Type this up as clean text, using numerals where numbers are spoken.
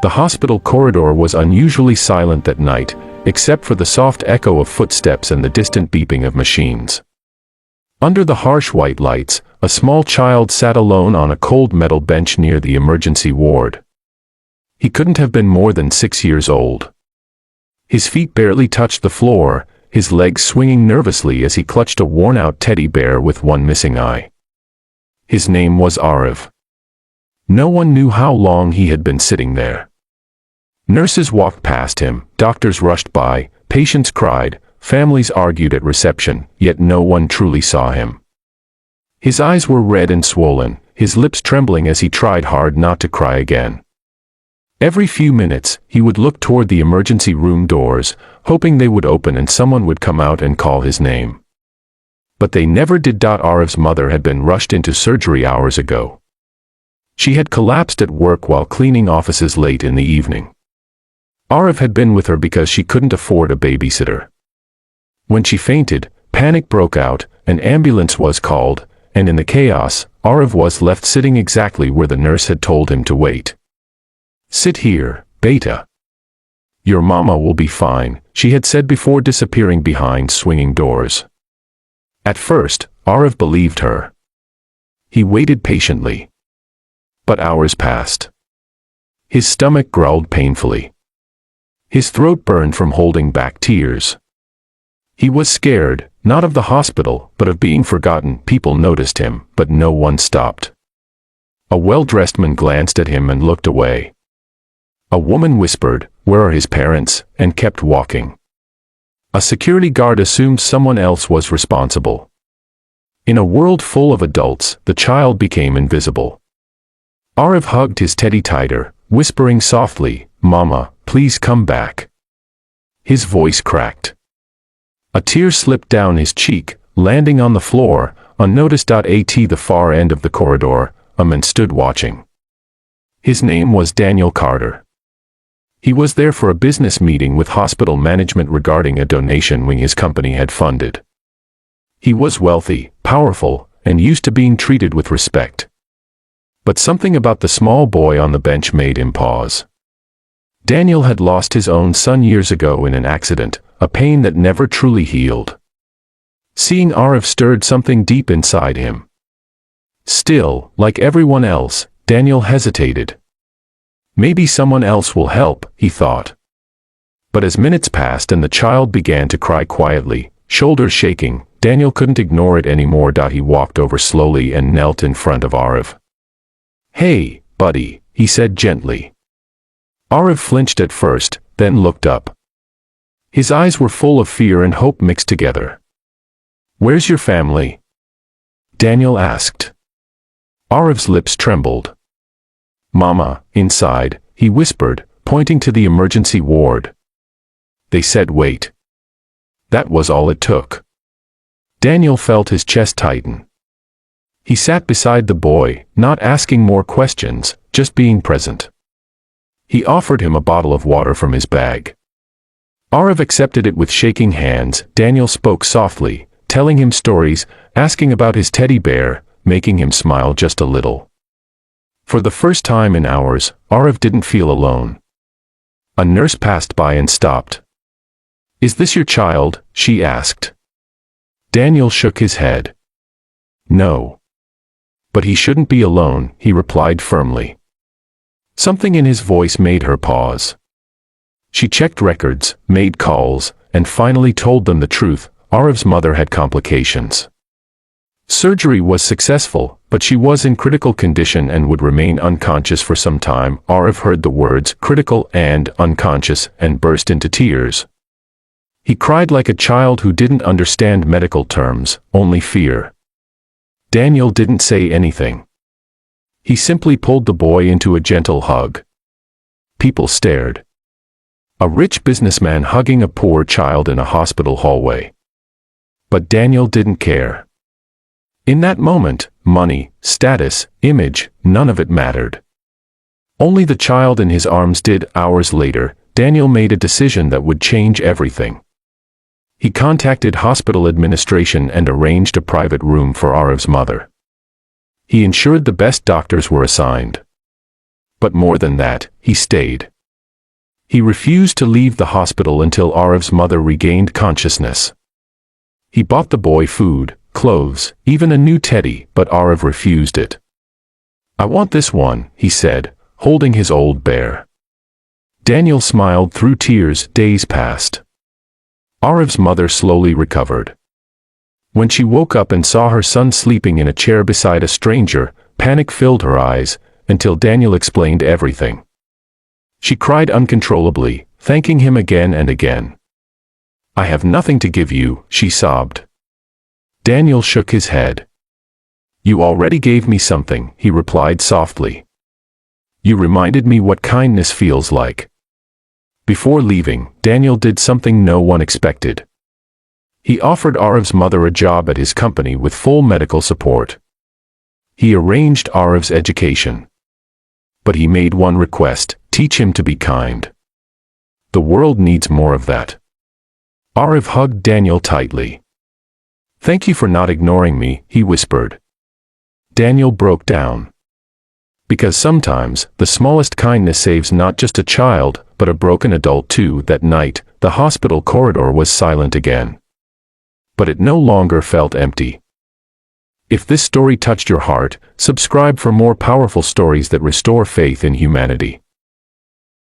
The hospital corridor was unusually silent that night, except for the soft echo of footsteps and the distant beeping of machines. Under the harsh white lights, a small child sat alone on a cold metal bench near the emergency ward. He couldn't have been more than 6 years old. His feet barely touched the floor, his legs swinging nervously as he clutched a worn-out teddy bear with one missing eye. His name was Arav. No one knew how long he had been sitting there. Nurses walked past him, doctors rushed by, patients cried, families argued at reception, yet no one truly saw him. His eyes were red and swollen, his lips trembling as he tried hard not to cry again. Every few minutes, he would look toward the emergency room doors, hoping they would open and someone would come out and call his name. But they never did. Arav's mother had been rushed into surgery hours ago. She had collapsed at work while cleaning offices late in the evening. Arav had been with her because she couldn't afford a babysitter. When she fainted, panic broke out, an ambulance was called, and in the chaos, Arav was left sitting exactly where the nurse had told him to wait. "Sit here, Beta. Your mama will be fine," she had said before disappearing behind swinging doors. At first, Arav believed her. He waited patiently. But hours passed. His stomach growled painfully. His throat burned from holding back tears. He was scared, not of the hospital, but of being forgotten. People noticed him, but no one stopped. A well-dressed man glanced at him and looked away. A woman whispered, "Where are his parents?" and kept walking. A security guard assumed someone else was responsible. In a world full of adults, the child became invisible. Arav hugged his teddy tighter, whispering softly, "Mama, please come back." His voice cracked. A tear slipped down his cheek, landing on the floor, unnoticed. At the far end of the corridor, a man stood watching. His name was Daniel Carter. He was there for a business meeting with hospital management regarding a donation his company had funded. He was wealthy, powerful, and used to being treated with respect. But something about the small boy on the bench made him pause. Daniel had lost his own son years ago in an accident, a pain that never truly healed. Seeing Arav stirred something deep inside him. Still, like everyone else, Daniel hesitated. Maybe someone else will help, he thought. But as minutes passed and the child began to cry quietly, shoulders shaking, Daniel couldn't ignore it anymore. He walked over slowly and knelt in front of Arav. "Hey, buddy," he said gently. Arav flinched at first, then looked up. His eyes were full of fear and hope mixed together. "Where's your family?" Daniel asked. Arav's lips trembled. "Mama, inside," he whispered, pointing to the emergency ward. They said wait. That was all it took. Daniel felt his chest tighten. He sat beside the boy, not asking more questions, just being present. He offered him a bottle of water from his bag. Arav accepted it with shaking hands. Daniel spoke softly, telling him stories, asking about his teddy bear, making him smile just a little. For the first time in hours, Arav didn't feel alone. A nurse passed by and stopped. "Is this your child?" she asked. Daniel shook his head. "No. But he shouldn't be alone," he replied firmly. Something in his voice made her pause. She checked records, made calls, and finally told them the truth. Arav's mother had complications. Surgery was successful, but she was in critical condition and would remain unconscious for some time. Arav heard the words critical and unconscious and burst into tears. He cried like a child who didn't understand medical terms, only fear. Daniel didn't say anything. He simply pulled the boy into a gentle hug. People stared. A rich businessman hugging a poor child in a hospital hallway. But Daniel didn't care. In that moment, money, status, image, none of it mattered. Only the child in his arms did. Hours later, Daniel made a decision that would change everything. He contacted hospital administration and arranged a private room for Arav's mother. He ensured the best doctors were assigned. But more than that, he stayed. He refused to leave the hospital until Arev's mother regained consciousness. He bought the boy food, clothes, even a new teddy, but Arev refused it. "I want this one," he said, holding his old bear. Daniel smiled through tears. Days passed. Arev's mother slowly recovered. When she woke up and saw her son sleeping in a chair beside a stranger, panic filled her eyes, until Daniel explained everything. She cried uncontrollably, thanking him again and again. "I have nothing to give you," she sobbed. Daniel shook his head. "You already gave me something," he replied softly. "You reminded me what kindness feels like." Before leaving, Daniel did something no one expected. He offered Arev's mother a job at his company with full medical support. He arranged Arev's education. But he made one request: teach him to be kind. The world needs more of that. Arev hugged Daniel tightly. "Thank you for not ignoring me," he whispered. Daniel broke down. Because sometimes, the smallest kindness saves not just a child, but a broken adult too. That night, the hospital corridor was silent again. But it no longer felt empty. If this story touched your heart, subscribe for more powerful stories that restore faith in humanity.